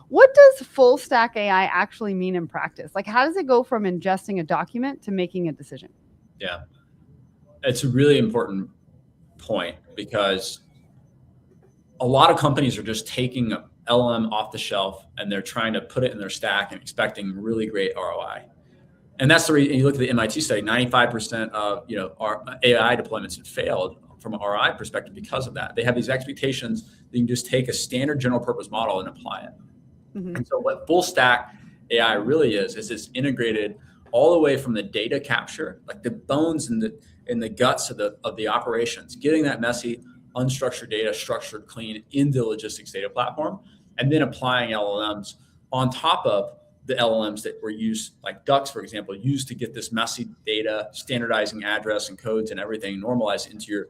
What does full stack AI actually mean in practice? Like, how does it go from ingesting a document to making a decision? Yeah, it's a really important point, because a lot of companies are just taking an LLM off the shelf and they're trying to put it in their stack and expecting really great ROI. And that's the reason you look at the MIT study, 95% of our AI deployments have failed from an ROI perspective because of that. They have these expectations that you can just take a standard general purpose model and apply it. Mm-hmm. And so what full stack AI really is it's integrated all the way from the data capture, like the bones and the guts of the operations, getting that messy, unstructured data structured, clean into the logistics data platform, and then applying LLMs on top of the LLMs that were used, like Ducks, for example, used to get this messy data, standardizing address and codes and everything, normalized into your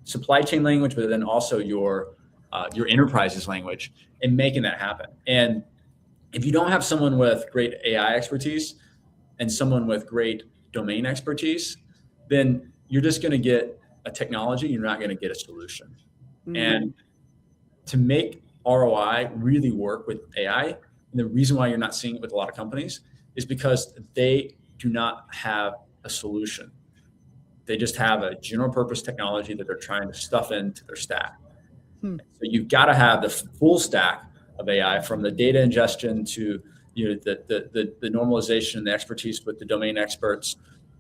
supply chain language, but then also your enterprise's language, and making that happen. And if you don't have someone with great AI expertise and someone with great domain expertise, then you're just going to get a technology. You're not going to get a solution. Mm-hmm. And to make ROI really work with AI, and the reason why you're not seeing it with a lot of companies is because they do not have a solution. They just have a general purpose technology that they're trying to stuff into their stack. So you've got to have the full stack of AI, from the data ingestion to the normalization, the expertise with the domain experts,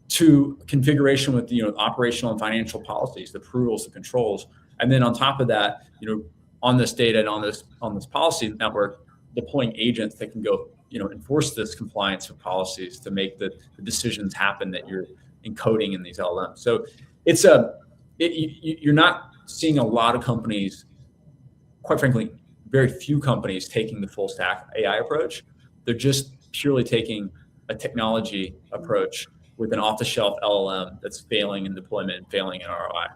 to configuration with operational and financial policies, the approvals, the controls, and then on top of that, on this data and on this policy network, deploying agents that can go enforce this compliance with policies to make the decisions happen that you're encoding in these LLMs. So you're not seeing a lot of companies, quite frankly, very few companies taking the full stack AI approach. They're just purely taking a technology approach with an off-the-shelf LLM that's failing in deployment and failing in ROI.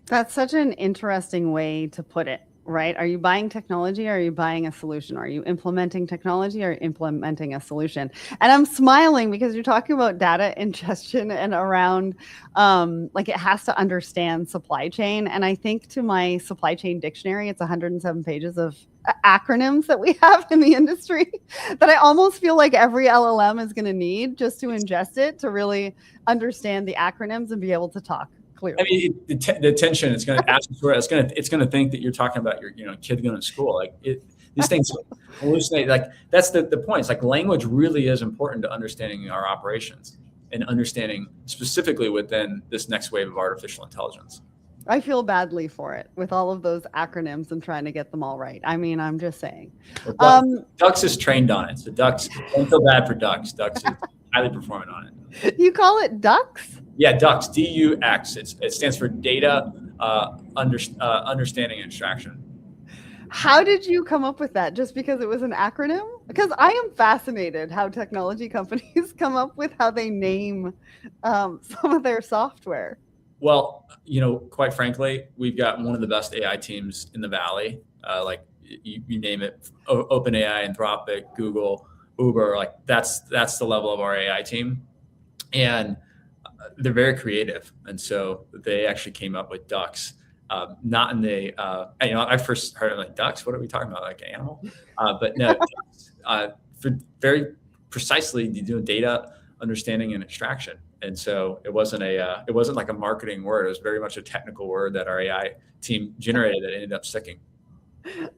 That's such an interesting way to put it. right? Are you buying technology or are you buying a solution? Are you implementing technology or implementing a solution? And I'm smiling because you're talking about data ingestion and around like it has to understand supply chain. And I think to my supply chain dictionary, it's 107 pages of acronyms that we have in the industry that I almost feel like every LLM is going to need just to ingest it to really understand the acronyms and be able to talk clearly. I mean, the attention, it's going to ask for it. It's going to think that you're talking about your kid going to school. Like these things hallucinate. Like that's the point. It's like language really is important to understanding our operations and understanding specifically within this next wave of artificial intelligence. I feel badly for it with all of those acronyms and trying to get them all right. I mean, I'm just saying. Well, Dux is trained on it. So Dux, don't feel bad for Dux. Dux is highly performant on it. You call it Dux? Yeah, Dux, DUX. It stands for data understanding and extraction. How did you come up with that? Just because it was an acronym? Because I am fascinated how technology companies come up with how they name some of their software. Well, quite frankly, we've got one of the best AI teams in the Valley. Like you name it, OpenAI, Anthropic, Google, Uber. Like that's the level of our AI team, and they're very creative. And so they actually came up with Dux. Not in the I first heard of like ducks. What are we talking about? Like an animal? But no, for very precisely doing data understanding and extraction. And so it wasn't like a marketing word. It was very much a technical word that our AI team generated that ended up sticking.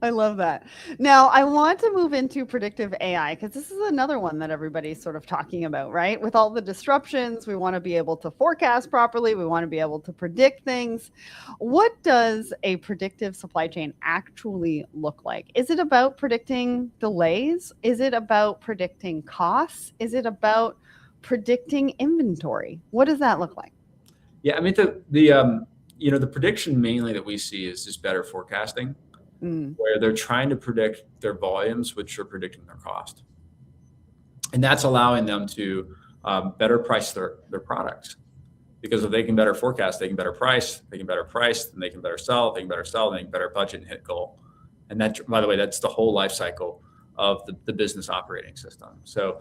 I love that. Now, I want to move into predictive AI because this is another one that everybody's sort of talking about, right? With all the disruptions, we want to be able to forecast properly. We want to be able to predict things. What does a predictive supply chain actually look like? Is it about predicting delays? Is it about predicting costs? Is it about predicting inventory? What does that look like? Yeah, I mean, the prediction mainly that we see is just better forecasting. Where they're trying to predict their volumes, which are predicting their cost. And that's allowing them to better price their products. Because if they can better forecast, they can better price, then they can better sell, they can better budget and hit goal. And that, by the way, that's the whole life cycle of the business operating system. So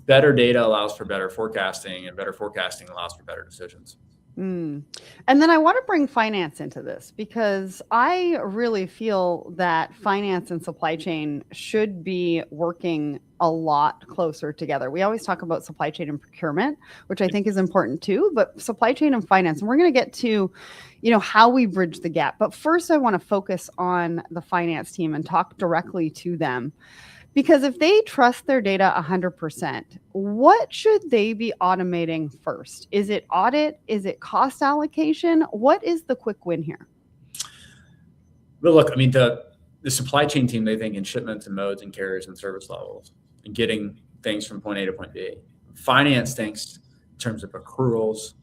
better data allows for better forecasting, and better forecasting allows for better decisions. And then I want to bring finance into this because I really feel that finance and supply chain should be working a lot closer together. We always talk about supply chain and procurement, which I think is important too, but supply chain and finance, and we're going to get to, how we bridge the gap. But first, I want to focus on the finance team and talk directly to them. Because if they trust their data 100%, what should they be automating first? Is it audit? Is it cost allocation? What is the quick win here? Well, look, I mean, the supply chain team, they think in shipments and modes and carriers and service levels and getting things from point A to point B. Finance thinks in terms of accruals,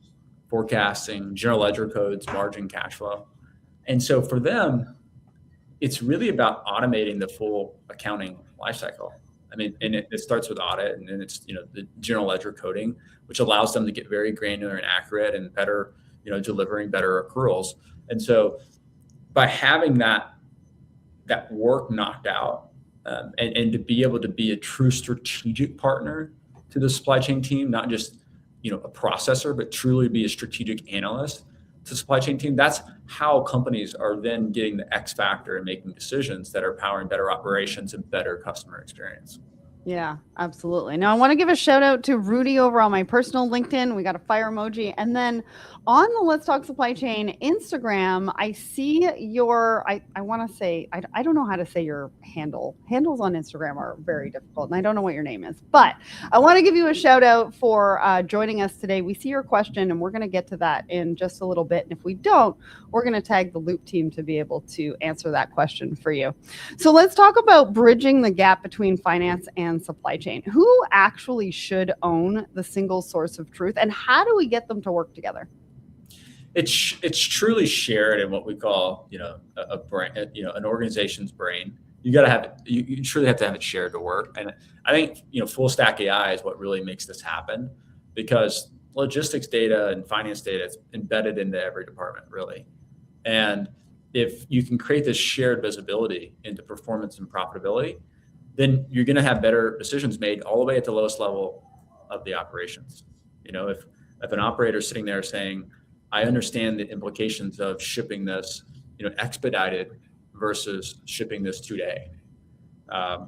forecasting, general ledger codes, margin, cash flow. And so for them, it's really about automating the full accounting lifecycle. I mean, and it starts with audit, and then it's the general ledger coding, which allows them to get very granular and accurate and better, delivering better accruals. And so, by having that work knocked out, and to be able to be a true strategic partner to the supply chain team, not just a processor, but truly be a strategic analyst to supply chain team, that's how companies are then getting the X factor and making decisions that are powering better operations and better customer experience. Yeah, absolutely. Now I want to give a shout out to Rudy over on my personal LinkedIn. We got a fire emoji. And then on the Let's Talk Supply Chain Instagram, I see your, I want to say, I don't know how to say your handle. Handles on Instagram are very difficult, and I don't know what your name is, but I want to give you a shout out for joining us today. We see your question, and we're going to get to that in just a little bit. And if we don't, we're going to tag the Loop team to be able to answer that question for you. So let's talk about bridging the gap between finance and supply chain. Who actually should own the single source of truth, and how do we get them to work together? It's truly shared in what we call a brain, an organization's brain. You got to have it. You truly have to have it shared to work. And I think full stack AI is what really makes this happen, because logistics data and finance data is embedded into every department really. And if you can create this shared visibility into performance and profitability, then you're going to have better decisions made all the way at the lowest level of the operations. If an operator is sitting there saying, I understand the implications of shipping this, expedited versus shipping this today,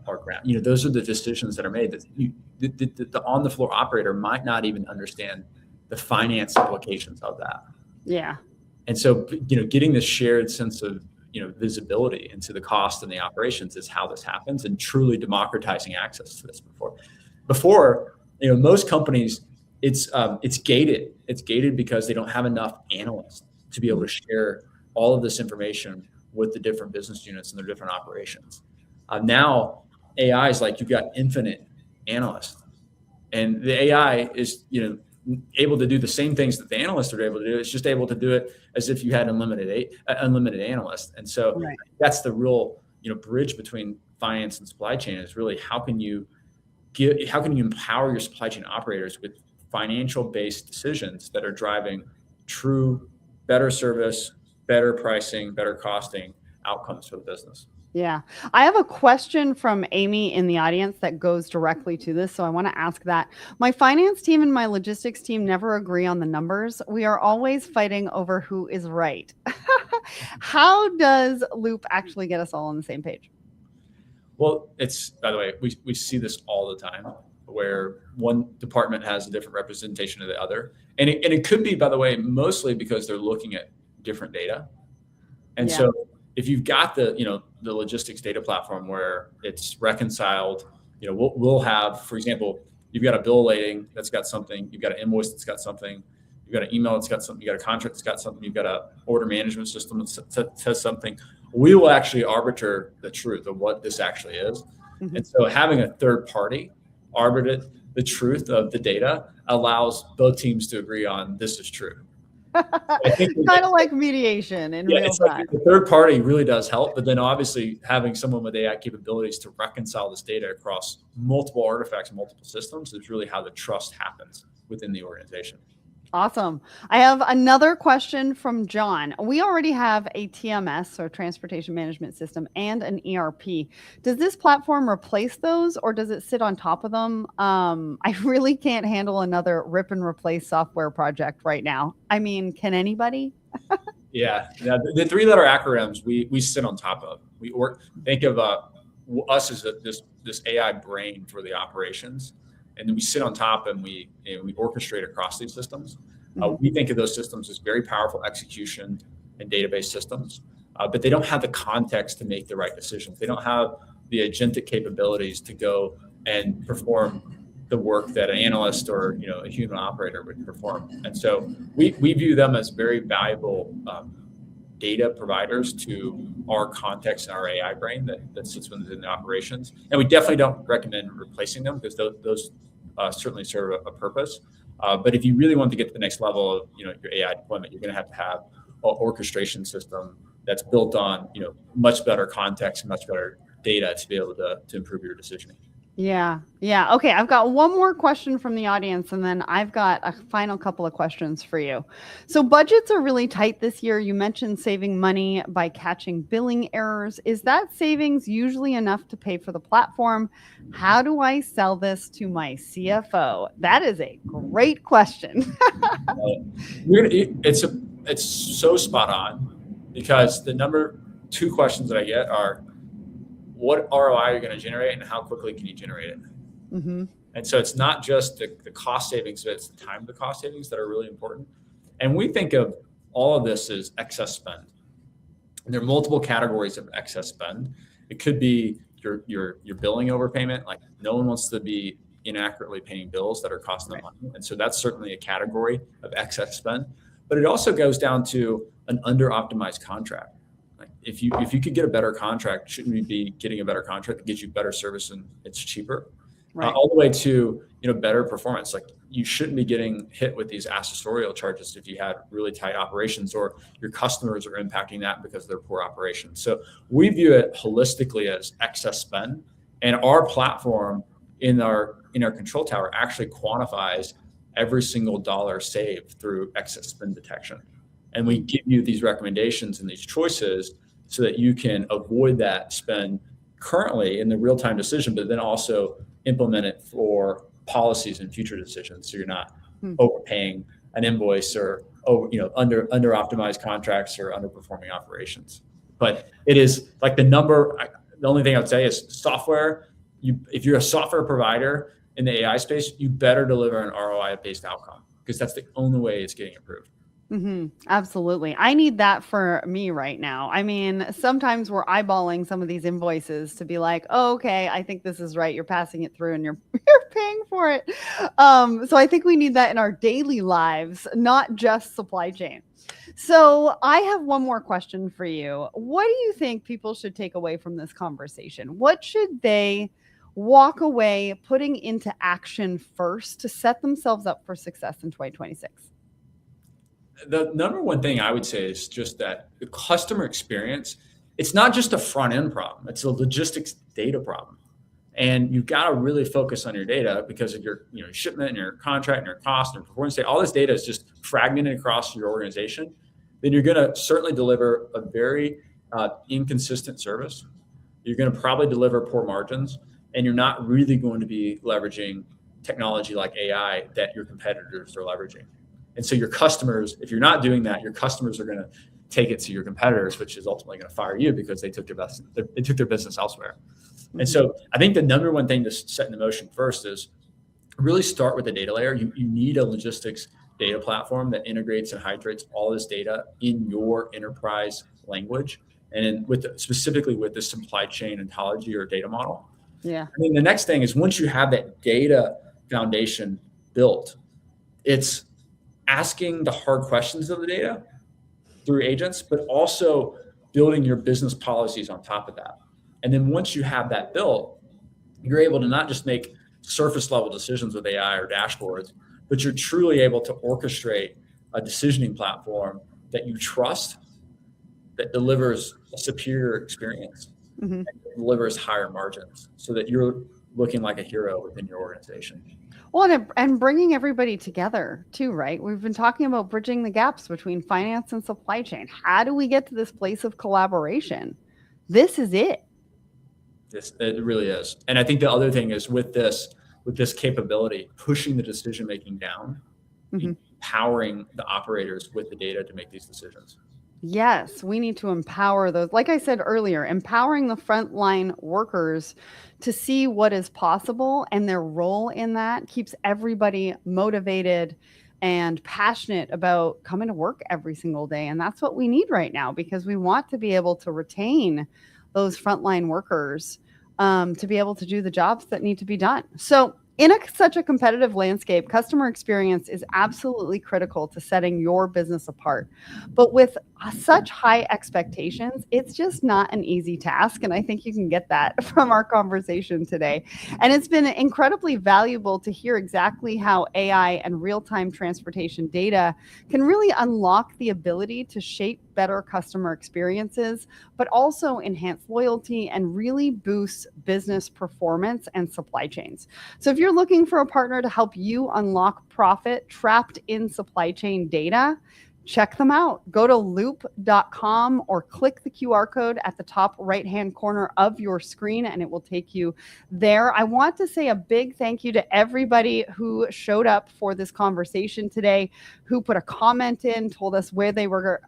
or ground. Those are the decisions that are made. That the on the floor operator might not even understand the finance implications of that. Yeah. And so, getting this shared sense of visibility into the cost and the operations is how this happens, and truly democratizing access to this. Before, most companies, it's gated. It's gated because they don't have enough analysts to be able to share all of this information with the different business units and their different operations. Now, AI is like you've got infinite analysts, and the AI is able to do the same things that the analysts are able to do. It's just able to do it as if you had unlimited analysts. And so that's the real bridge between finance and supply chain, is really how can you empower your supply chain operators with financial based decisions that are driving true better service, better pricing, better costing outcomes for the business. Yeah. I have a question from Amy in the audience that goes directly to this. So I want to ask that. My finance team and my logistics team never agree on the numbers. We are always fighting over who is right. How does Loop actually get us all on the same page? Well, by the way, we see this all the time, where one department has a different representation of the other. And it could be, by the way, mostly because they're looking at different data. And so if you've got the logistics data platform where it's reconciled, we'll have, for example, you've got a bill lading that's got something, you've got an invoice that's got something, you've got an email that's got something, you've got a contract that's got something, you've got a order management system that says something. We will actually arbiter the truth of what this actually is. Mm-hmm. And so having a third party arbiter the truth of the data allows both teams to agree on this is true. Kind of like mediation in real time. Like the third party really does help, but then obviously having someone with AI capabilities to reconcile this data across multiple artifacts and multiple systems is really how the trust happens within the organization. Awesome. I have another question from John. We already have a TMS, or transportation management system, and an ERP. Does this platform replace those, or does it sit on top of them? I really can't handle another rip and replace software project right now. I mean, can anybody? Yeah. The three-letter acronyms we sit on top of. Think of us as this AI brain for the operations. And then we sit on top and we orchestrate across these systems. We think of those systems as very powerful execution and database systems, but they don't have the context to make the right decisions. They don't have the agentic capabilities to go and perform the work that an analyst or a human operator would perform. And so we view them as very valuable data providers to our context and our AI brain that sits within the operations. And we definitely don't recommend replacing them, because those certainly serve a purpose. But if you really want to get to the next level of your AI deployment, you're going to have an orchestration system that's built on much better context and much better data to be able to improve your decisioning. Yeah. Okay. I've got one more question from the audience, and then I've got a final couple of questions for you. So budgets are really tight this year. You mentioned saving money by catching billing errors. Is that savings usually enough to pay for the platform? How do I sell this to my CFO? That is a great question. It's so spot on, because the number two questions that I get are, what ROI are you going to generate, and how quickly can you generate it? Mm-hmm. And so it's not just the cost savings, but it's the time of the cost savings that are really important. And we think of all of this as excess spend. And there are multiple categories of excess spend. It could be your billing overpayment. Like, no one wants to be inaccurately paying bills that are costing them money. And so that's certainly a category of excess spend. But it also goes down to an under-optimized contract. If you could get a better contract, shouldn't we be getting a better contract that gives you better service and it's cheaper? Right. All the way to better performance. Like, you shouldn't be getting hit with these accessorial charges if you had really tight operations, or your customers are impacting that because of their poor operations. So we view it holistically as excess spend, and our platform in our control tower actually quantifies every single dollar saved through excess spend detection. And we give you these recommendations and these choices so that you can avoid that spend currently in the real-time decision, but then also implement it for policies and future decisions. So you're not overpaying an invoice or under optimized contracts or underperforming operations. But it is like the only thing I would say is software. If you're a software provider in the AI space, you better deliver an ROI-based outcome, because that's the only way it's getting improved. Absolutely. I need that for me right now. I mean, sometimes we're eyeballing some of these invoices to be like, oh, okay, I think this is right. You're passing it through and you're paying for it. So I think we need that in our daily lives, not just supply chain. So I have one more question for you. What do you think people should take away from this conversation? What should they walk away putting into action first to set themselves up for success in 2026? The number one thing I would say is just that the customer experience, it's not just a front end problem, it's a logistics data problem. And you've got to really focus on your data, because of your shipment and your contract and your cost and your performance data. All this data is just fragmented across your organization. Then you're going to certainly deliver a very inconsistent service. You're going to probably deliver poor margins, and you're not really going to be leveraging technology like AI that your competitors are leveraging. And so your customers, if you're not doing that, your customers are going to take it to your competitors, which is ultimately going to fire you because they took their business elsewhere. And so I think the number one thing to set into motion first is really start with the data layer. You need a logistics data platform that integrates and hydrates all this data in your enterprise language, and specifically with the supply chain ontology or data model. Yeah. I mean, the next thing is, once you have that data foundation built, it's asking the hard questions of the data through agents, but also building your business policies on top of that. And then once you have that built, you're able to not just make surface level decisions with AI or dashboards, but you're truly able to orchestrate a decisioning platform that you trust, that delivers a superior experience, and delivers higher margins, so that you're looking like a hero within your organization. Well, and bringing everybody together too, right? We've been talking about bridging the gaps between finance and supply chain. How do we get to this place of collaboration? This is it. It really is. And I think the other thing is, with this capability, pushing the decision-making down, empowering the operators with the data to make these decisions. Yes, we need to empower those. Like I said earlier, empowering the frontline workers to see what is possible, and their role in that keeps everybody motivated and passionate about coming to work every single day. And that's what we need right now, because we want to be able to retain those frontline workers to be able to do the jobs that need to be done. So in such a competitive landscape, customer experience is absolutely critical to setting your business apart. But with such high expectations, it's just not an easy task. And I think you can get that from our conversation today. And it's been incredibly valuable to hear exactly how AI and real-time transportation data can really unlock the ability to shape better customer experiences, but also enhance loyalty and really boost business performance and supply chains. So if you're looking for a partner to help you unlock profit trapped in supply chain data, check them out. Go to loop.com or click the QR code at the top right-hand corner of your screen, and it will take you there. I want to say a big thank you to everybody who showed up for this conversation today, who put a comment in, told us where they were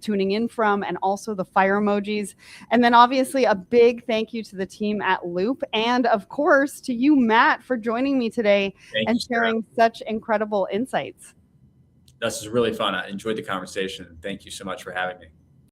tuning in from, and also the fire emojis. And then obviously a big thank you to the team at Loop, and of course to you, Matt, for joining me today and sharing such incredible insights. This is really fun. I enjoyed the conversation. Thank you so much for having me.